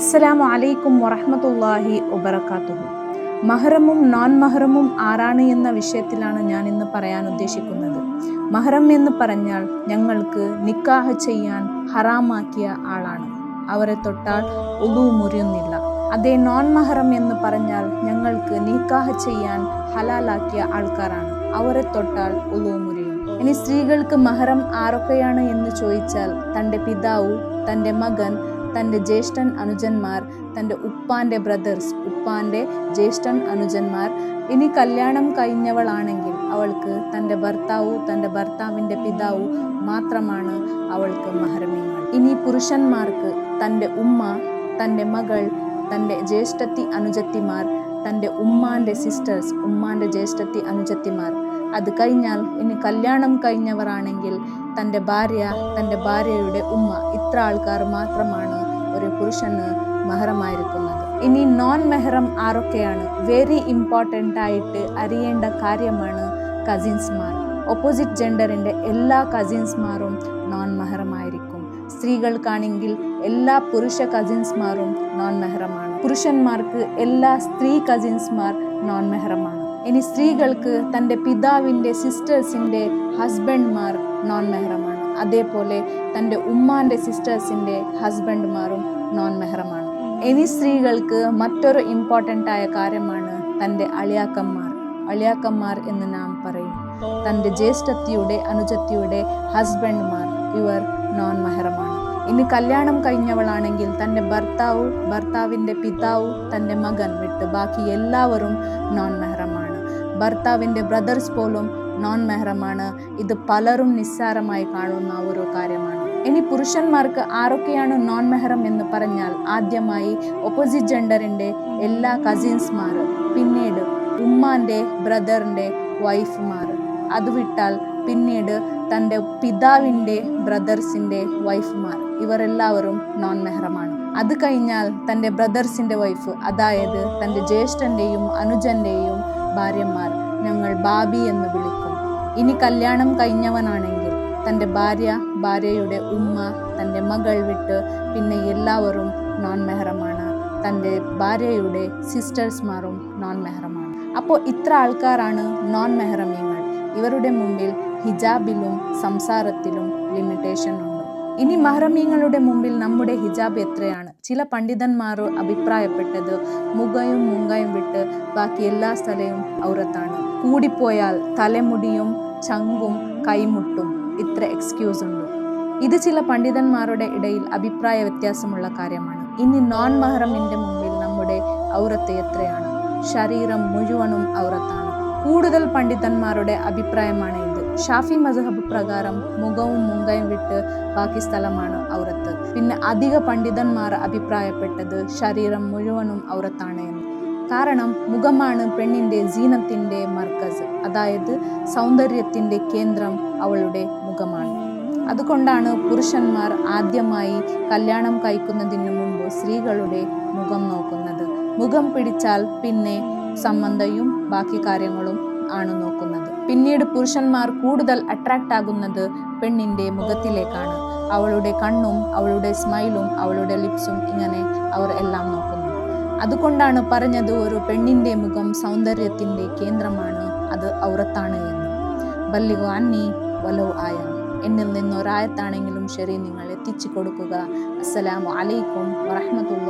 അസ്സലാമു അലൈക്കും വറഹ്മത്തുള്ളാഹി വബറകാതുഹു. മഹ്റമും നോൺ മഹ്റമും ആരാണ് എന്ന വിഷയത്തിലാണ് ഞാൻ ഇന്ന് പറയാൻ ഉദ്ദേശിക്കുന്നത്. മഹ്റം എന്ന് പറഞ്ഞാൽ ഞങ്ങൾക്ക് നിക്കാഹ് ചെയ്യാൻ ഹറാമാക്കിയ ആളാണ്. അവരെ തൊട്ടാൽ ഉളു മുറിയുന്നില്ല. അതേ നോൺ മഹ്റം എന്ന് പറഞ്ഞാൽ ഞങ്ങൾക്ക് നിക്കാഹ് ചെയ്യാൻ ഹലാലാക്കിയ ആൾക്കാരാണ്. അവരെ തൊട്ടാൽ ഉളു മുറിയും. ഇനി സ്ത്രീകൾക്ക് മഹ്റം ആരൊക്കെയാണ് എന്ന് ചോദിച്ചാൽ തൻ്റെ പിതാവ്, തൻ്റെ മകൻ, തൻ്റെ ജ്യേഷ്ഠൻ അനുജന്മാർ, തൻ്റെ ഉപ്പാൻ്റെ ബ്രദേഴ്സ്, ഉപ്പാൻ്റെ ജ്യേഷ്ഠൻ അനുജന്മാർ. ഇനി കല്യാണം കഴിഞ്ഞവളാണെങ്കിൽ അവൾക്ക് തൻ്റെ ഭർത്താവ്, തൻ്റെ ഭർത്താവിൻ്റെ പിതാവ് മാത്രമാണ് അവൾക്ക് മഹ്റമീങ്ങൾ. ഇനി പുരുഷന്മാർക്ക് തൻ്റെ ഉമ്മ, തൻ്റെ മകൾ, തൻ്റെ ജ്യേഷ്ഠത്തി അനുജത്തിമാർ, തൻ്റെ ഉമ്മാൻ്റെ സിസ്റ്റേഴ്സ്, ഉമ്മാൻ്റെ ജ്യേഷ്ഠത്തി അനുജത്തിമാർ. അത് കഴിഞ്ഞാൽ ഇനി കല്യാണം കഴിഞ്ഞവരാണെങ്കിൽ തൻ്റെ ഭാര്യ, തൻ്റെ ഭാര്യയുടെ ഉമ്മ. ഇത്ര ആൾക്കാർ മാത്രമാണ് ഒരു പുരുഷന് മഹ്റമായിരിക്കുന്നത്. ഇനി നോൺ മെഹ്റം ആരൊക്കെയാണ്? വെരി ഇമ്പോർട്ടൻ്റ് ആയിട്ട് അറിയേണ്ട കാര്യമാണ് കസിൻസ്മാർ. ഓപ്പോസിറ്റ് ജെൻഡറിൻ്റെ എല്ലാ കസിൻസ്മാരും നോൺ മെഹ്റമായിരിക്കും. സ്ത്രീകൾക്കാണെങ്കിൽ എല്ലാ പുരുഷ കസിൻസ്മാരും നോൺ മെഹ്റമാണ്. പുരുഷന്മാർക്ക് എല്ലാ സ്ത്രീ കസിൻസ്മാർ നോൺ മെഹ്റമാണ്. ഇനി സ്ത്രീകൾക്ക് തൻ്റെ പിതാവിൻ്റെ സിസ്റ്റേഴ്സിൻ്റെ ഹസ്ബൻഡ്മാർ നോൺ മെഹ്റമാണ്. അതേപോലെ തൻ്റെ ഉമ്മാൻ്റെ സിസ്റ്റേഴ്സിൻ്റെ ഹസ്ബൻഡ്മാരും നോൺ മെഹ്റമാണ്. ഇനി സ്ത്രീകൾക്ക് മറ്റൊരു ഇമ്പോർട്ടൻ്റ് ആയ കാര്യമാണ് തൻ്റെ അളിയാക്കന്മാർ. അളിയാക്കന്മാർ എന്ന് നാം പറയും. തൻ്റെ ജ്യേഷ്ഠത്തിയുടെ അനുജത്തിയുടെ ഹസ്ബൻഡ്മാർ, ഇവർ നോൺ മെഹ്റമാണ്. ഇനി കല്യാണം കഴിഞ്ഞവളാണെങ്കിൽ തൻ്റെ ഭർത്താവ്, ഭർത്താവിൻ്റെ പിതാവ്, തൻ്റെ മകൻ വിട്ട് ബാക്കി എല്ലാവരും നോൺ മെഹ്റമാണ്. ഭർത്താവിൻ്റെ ബ്രദേഴ്സ് പോലും നോൺ മെഹ്റമാണ്. ഇത് പലരും നിസ്സാരമായി കാണുന്ന ഒരു കാര്യമാണ്. ഇനി പുരുഷന്മാർക്ക് ആരൊക്കെയാണ് നോൺ മെഹ്റം എന്ന് പറഞ്ഞാൽ ആദ്യമായി ഓപ്പോസിറ്റ് ജെൻഡറിൻ്റെ എല്ലാ കസിൻസ്മാർ, പിന്നീട് ഉമ്മാൻ്റെ ബ്രദറിൻ്റെ വൈഫുമാർ. അത് വിട്ടാൽ പിന്നീട് തൻ്റെ പിതാവിൻ്റെ ബ്രദേഴ്സിൻ്റെ വൈഫുമാർ. ഇവരെല്ലാവരും നോൺ മെഹ്റമാണ്. അത് കഴിഞ്ഞാൽ തൻ്റെ ബ്രദേഴ്സിൻ്റെ വൈഫ്, അതായത് തൻ്റെ ജ്യേഷ്ഠൻ്റെയും അനുജൻ്റെയും ഭാര്യമാർ ഞങ്ങൾ ബാബി എന്ന് വിളിക്കും. ഇനി കല്യാണം കഴിഞ്ഞവനാണെങ്കിൽ തൻ്റെ ഭാര്യ, ഭാര്യയുടെ ഉമ്മ, തൻ്റെ മകൾ വിട്ട് പിന്നെ എല്ലാവരും നോൺ മെഹ്റമാണ്. തൻ്റെ ഭാര്യയുടെ സിസ്റ്റേഴ്സ്മാരും നോൺ മെഹ്റമാണ്. അപ്പോൾ ഇത്ര ആൾക്കാരാണ് നോൺ മെഹ്റമീങ്ങൾ. ഇവരുടെ മുമ്പിൽ ഹിജാബിലും സംസാരത്തിലും ലിമിറ്റേഷൻ ഉണ്ട്. ഇനി മഹ്റമീങ്ങളുടെ മുമ്പിൽ നമ്മുടെ ഹിജാബ് എത്രയാണ്? ചില പണ്ഡിതന്മാർ അഭിപ്രായപ്പെട്ടത് മുഖയും മുങ്കയും വിട്ട് ബാക്കി എല്ലാ സ്ഥലവും ഔറത്താണ്. കൂടിപ്പോയാൽ തലമുടിയും ചങ്കും കൈമുട്ടും, ഇത്ര എക്സ്ക്യൂസ് ഉണ്ട്. ഇത് ചില പണ്ഡിതന്മാരുടെ ഇടയിൽ അഭിപ്രായ വ്യത്യാസമുള്ള കാര്യമാണ്. ഇനി നോൺ മഹ്റമിൻ്റെ മുമ്പിൽ നമ്മുടെ ഔറത്ത് എത്രയാണ്? ശരീരം മുഴുവനും ഔറത്താണ്. കൂടുതൽ പണ്ഡിതന്മാരുടെ അഭിപ്രായമാണ് ഇത്. ഷാഫി മദ്ഹബ് പ്രകാരം മുഖവും മുങ്കയും വിട്ട് ബാക്കി സ്ഥലമാണ് ഔറത്ത്. പിന്നെ അധിക പണ്ഡിതന്മാർ അഭിപ്രായപ്പെട്ടത് ശരീരം മുഴുവനും ഔറത്താണ് എന്ന്. കാരണം മുഖമാണ് പെണ്ണിൻ്റെ സീനത്തിൻ്റെ മർക്കസ്, അതായത് സൗന്ദര്യത്തിൻ്റെ കേന്ദ്രം അവളുടെ മുഖമാണ്. അതുകൊണ്ടാണ് പുരുഷന്മാർ ആദ്യമായി കല്യാണം കഴിക്കുന്നതിന് മുമ്പ് സ്ത്രീകളുടെ മുഖം നോക്കുന്നത്. മുഖം പിടിച്ചാൽ പിന്നെ സംബന്ധവും ബാക്കി കാര്യങ്ങളും ആണ് നോക്കുന്നത്. പിന്നീട് പുരുഷന്മാർ കൂടുതൽ അട്രാക്റ്റ് ആകുന്നത് പെണ്ണിൻ്റെ മുഖത്തിലേക്കാണ്. അവളുടെ കണ്ണും അവളുടെ സ്മൈലും അവളുടെ ലിപ്സും, ഇങ്ങനെ അവർ എല്ലാം നോക്കുന്നു. അതുകൊണ്ടാണ് പറഞ്ഞത് ഒരു പെണ്ണിൻ്റെ മുഖം സൗന്ദര്യത്തിൻ്റെ കേന്ദ്രമാണ്, അത് ഔറത്താണ് എന്ന്. ബല്ലിഗു അന്നി വലൗ ആയ, എന്നിൽ നിന്നൊരായത്താണെങ്കിലും ശരി നിങ്ങൾ എത്തിച്ചു കൊടുക്കുക. അസ്സലാമു അലൈക്കും വറഹ്മത്തുള്ളാഹി